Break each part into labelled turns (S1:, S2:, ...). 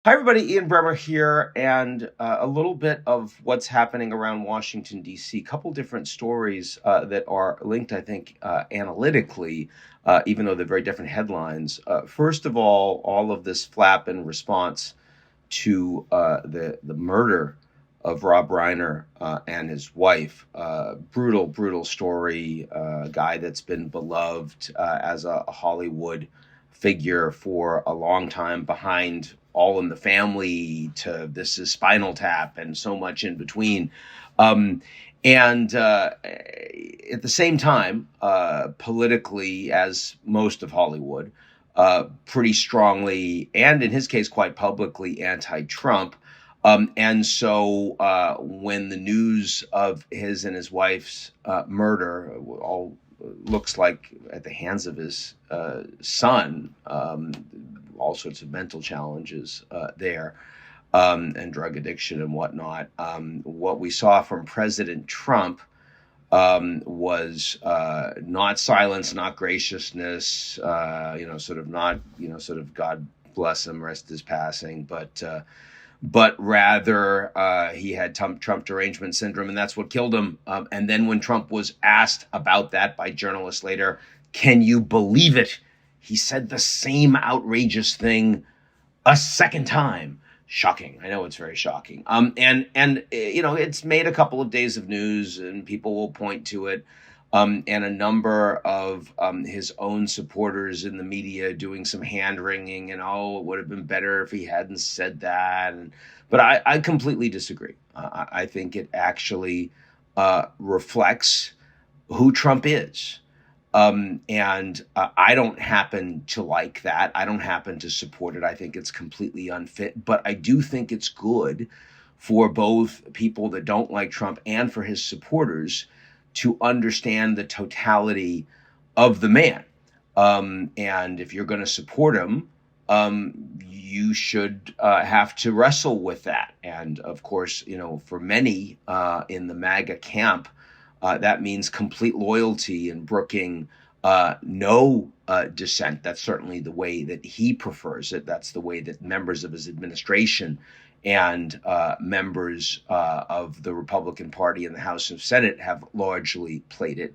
S1: Hi, everybody. Ian Bremmer here, and a little bit of what's happening around Washington, D.C. A couple different stories that are linked, I think, analytically, even though they're very different headlines. First of all of this flap in response to the murder of Rob Reiner and his wife. Brutal story. Guy that's been beloved as a Hollywood figure for a long time, behind All in the Family to This Is Spinal Tap and so much in between. And at the same time, politically, as most of Hollywood, pretty strongly, and in his case, quite publicly, anti-Trump. And so when the news of his and his wife's murder all looks like at the hands of his son, all sorts of mental challenges there, and drug addiction and whatnot. What we saw from President Trump was not silence, not graciousness, sort of not, sort of God bless him, rest his passing, but rather he had Trump derangement syndrome, and that's what killed him. And then when Trump was asked about that by journalists later, can you believe it? He said the same outrageous thing a second time. Shocking. I know it's very shocking. And it's made a couple of days of news, and people will point to it. And a number of his own supporters in the media doing some hand wringing and, it would have been better if he hadn't said that. But I completely disagree. I think it actually reflects who Trump is. And I don't happen to like that. I don't happen to support it. I think it's completely unfit. But I do think it's good for both people that don't like Trump and for his supporters to understand the totality of the man. And if you're going to support him, you should have to wrestle with that. And of course, for many in the MAGA camp, that means complete loyalty and brooking no dissent. That's certainly the way that he prefers it. That's the way that members of his administration and members of the Republican Party in the House and Senate have largely played it,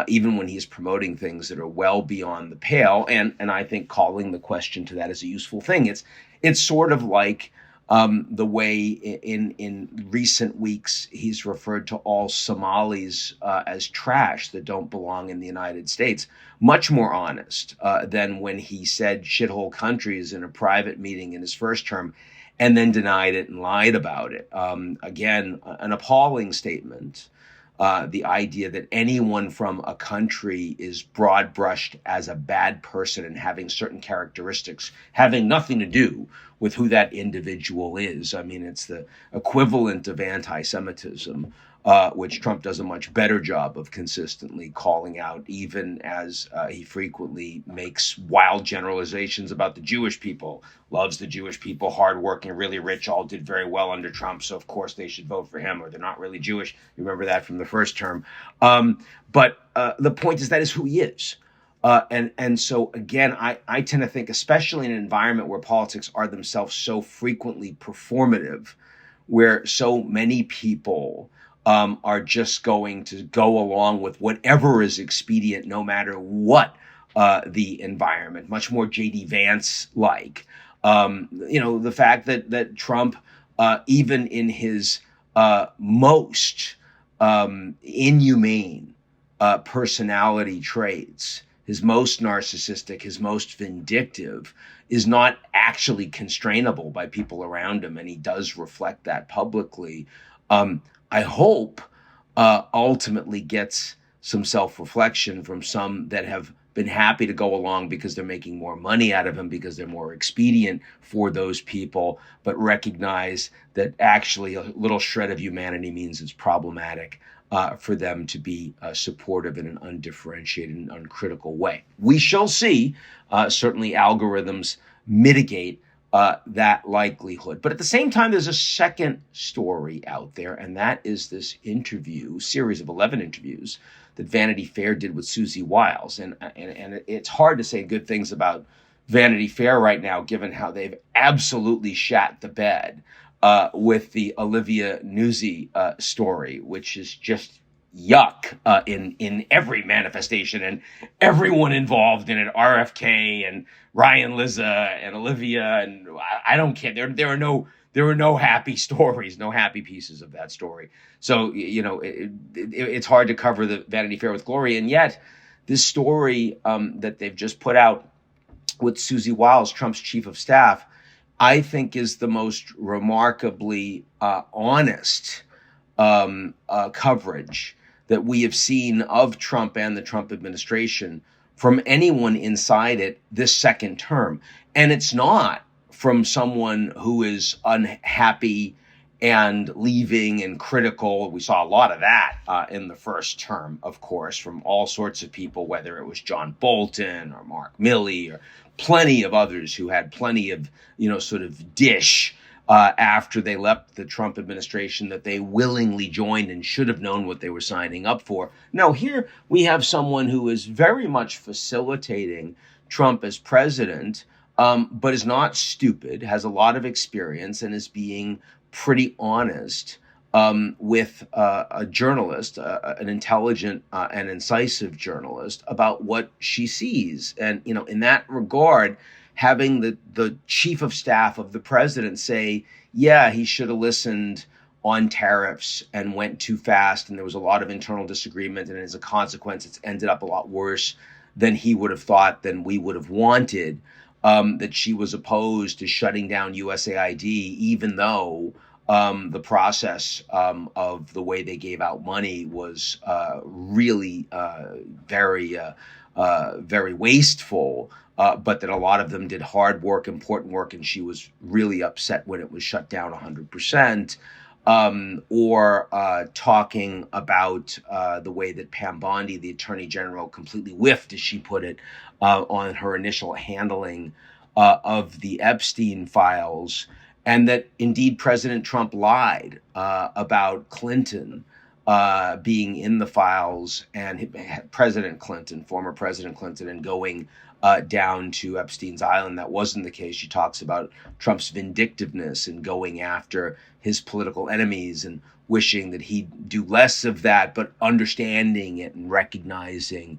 S1: even when he's promoting things that are well beyond the pale. And I think calling the question to that is a useful thing. It's sort of like the way in recent weeks he's referred to all Somalis as trash that don't belong in the United States. Much more honest than when he said shithole countries in a private meeting in his first term and then denied it and lied about it. Again, an appalling statement. The idea that anyone from a country is broad brushed as a bad person and having certain characteristics having nothing to do with who that individual is. I mean, it's the equivalent of anti-Semitism, which Trump does a much better job of consistently calling out, even as he frequently makes wild generalizations about the Jewish people. Loves the Jewish people, hardworking, really rich, all did very well under Trump, so of course they should vote for him, or they're not really Jewish. You remember that from the first term. But the point is that is who he is. And so, again, I tend to think, especially in an environment where politics are themselves so frequently performative, where so many people are just going to go along with whatever is expedient, no matter what the environment, much more J.D. Vance-like. The fact that Trump, even in his most inhumane personality traits, his most narcissistic, his most vindictive, is not actually constrainable by people around him, and he does reflect that publicly. I hope ultimately gets some self-reflection from some that have been happy to go along because they're making more money out of him, because they're more expedient for those people, but recognize that actually a little shred of humanity means it's problematic for them to be supportive in an undifferentiated and uncritical way. We shall see. Certainly algorithms mitigate that likelihood. But at the same time, there's a second story out there, and that is this series of 11 interviews that Vanity Fair did with Susie Wiles. And it's hard to say good things about Vanity Fair right now, given how they've absolutely shat the bed with the Olivia Nuzzi story, which is just yuck in every manifestation, and everyone involved in it, RFK and Ryan Lizza and Olivia, and I don't care. There were no happy stories, no happy pieces of that story. So it's hard to cover the Vanity Fair with glory, and yet this story that they've just put out with Susie Wiles, Trump's chief of staff, I think is the most remarkably honest coverage that we have seen of Trump and the Trump administration from anyone inside it this second term. And it's not from someone who is unhappy and leaving and critical. We saw a lot of that in the first term, of course, from all sorts of people, whether it was John Bolton or Mark Milley or plenty of others who had plenty of, sort of dish after they left the Trump administration that they willingly joined and should have known what they were signing up for. No, here we have someone who is very much facilitating Trump as president, but is not stupid, has a lot of experience, and is being pretty honest with a journalist, an intelligent and incisive journalist, about what she sees. And, in that regard, having the chief of staff of the president say, yeah, he should have listened on tariffs and went too fast, and there was a lot of internal disagreement, and as a consequence, it's ended up a lot worse than he would have thought, than we would have wanted, that she was opposed to shutting down USAID, even though the process of the way they gave out money was really very wasteful, but that a lot of them did hard work, important work, and she was really upset when it was shut down 100%. Or talking about the way that Pam Bondi, the Attorney General, completely whiffed, as she put it, on her initial handling of the Epstein files, and that indeed President Trump lied about Clinton being in the files, and President Clinton, former President Clinton, and going down to Epstein's Island. That wasn't the case. She talks about Trump's vindictiveness and going after his political enemies and wishing that he'd do less of that, but understanding it and recognizing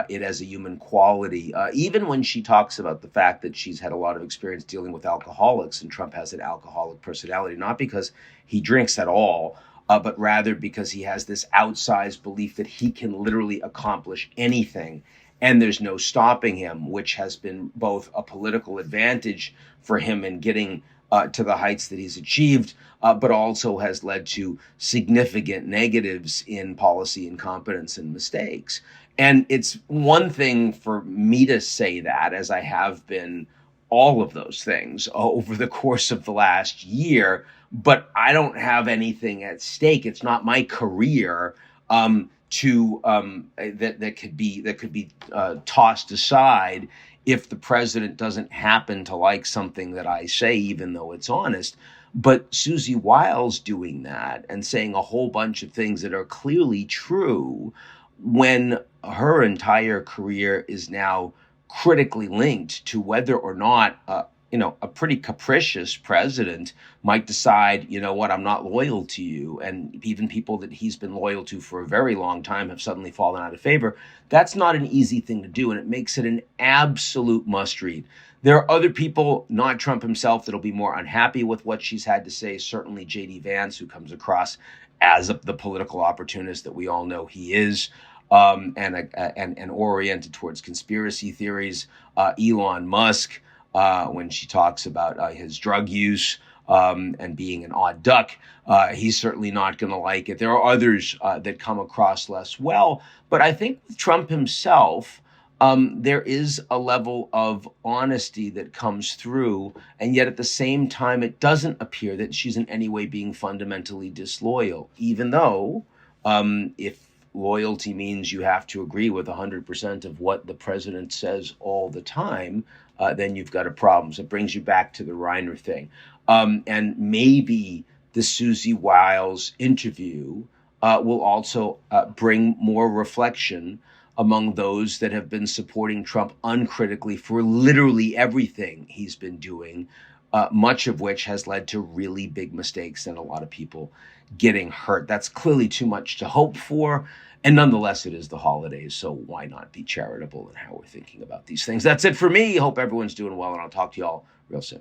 S1: it as a human quality. Even when she talks about the fact that she's had a lot of experience dealing with alcoholics, and Trump has an alcoholic personality, not because he drinks at all, but rather because he has this outsized belief that he can literally accomplish anything and there's no stopping him, which has been both a political advantage for him in getting to the heights that he's achieved, but also has led to significant negatives in policy incompetence and mistakes. And it's one thing for me to say that, as I have been all of those things over the course of the last year, but I don't have anything at stake. It's not my career that could be tossed aside if the president doesn't happen to like something that I say, even though it's honest. But Susie Wiles doing that and saying a whole bunch of things that are clearly true when her entire career is now critically linked to whether or not a pretty capricious president might decide, I'm not loyal to you. And even people that he's been loyal to for a very long time have suddenly fallen out of favor. That's not an easy thing to do, and it makes it an absolute must-read. There are other people, not Trump himself, that'll be more unhappy with what she's had to say. Certainly J.D. Vance, who comes across as the political opportunist that we all know he is, and oriented towards conspiracy theories. Elon Musk, when she talks about his drug use and being an odd duck, he's certainly not going to like it. There are others that come across less well. But I think with Trump himself, there is a level of honesty that comes through. And yet at the same time, it doesn't appear that she's in any way being fundamentally disloyal, even though if loyalty means you have to agree with 100% of what the president says all the time, then you've got a problem. So it brings you back to the Reiner thing. And maybe the Susie Wiles interview will also bring more reflection among those that have been supporting Trump uncritically for literally everything he's been doing, much of which has led to really big mistakes and a lot of people getting hurt. That's clearly too much to hope for. And nonetheless, it is the holidays, so why not be charitable in how we're thinking about these things? That's it for me. Hope everyone's doing well, and I'll talk to y'all real soon.